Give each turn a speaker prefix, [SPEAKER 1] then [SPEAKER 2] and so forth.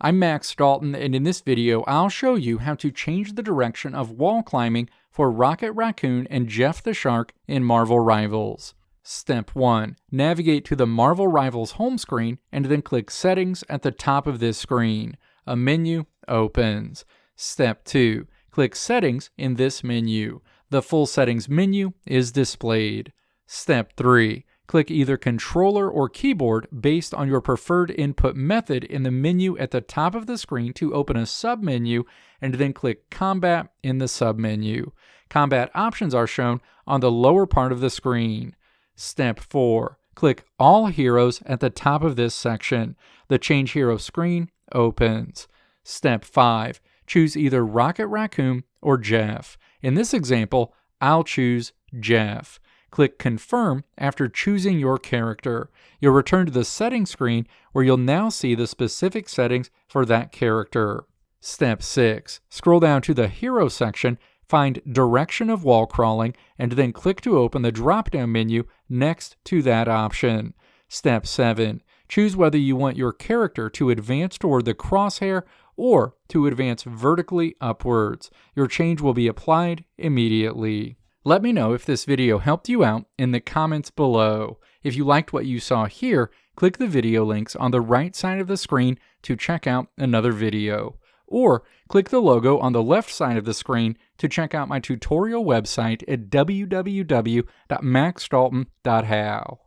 [SPEAKER 1] I'm Max Dalton, and in this video I'll show you how to change the direction of wall climbing for Rocket Raccoon and Jeff the Shark in Marvel Rivals. Step 1. Navigate to the Marvel Rivals home screen and then click Settings at the top of this screen. A menu opens. Step 2. Click Settings in this menu. The full settings menu is displayed. Step 3. Click either controller or keyboard based on your preferred input method in the menu at the top of the screen to open a submenu, and then click Combat in the submenu. Combat options are shown on the lower part of the screen. Step 4. Click All Heroes at the top of this section. The Change Hero screen opens. Step 5. Choose either Rocket Raccoon or Jeff. In this example, I'll choose Jeff. Click Confirm after choosing your character. You'll return to the settings screen where you'll now see the specific settings for that character. Step 6. Scroll down to the Hero section, find Direction of Wall Crawling, and then click to open the drop-down menu next to that option. Step 7. Choose whether you want your character to advance toward the crosshair or to advance vertically upwards. Your change will be applied immediately. Let me know if this video helped you out in the comments below. If you liked what you saw here, click the video links on the right side of the screen to check out another video. Or click the logo on the left side of the screen to check out my tutorial website at www.maxdalton.how.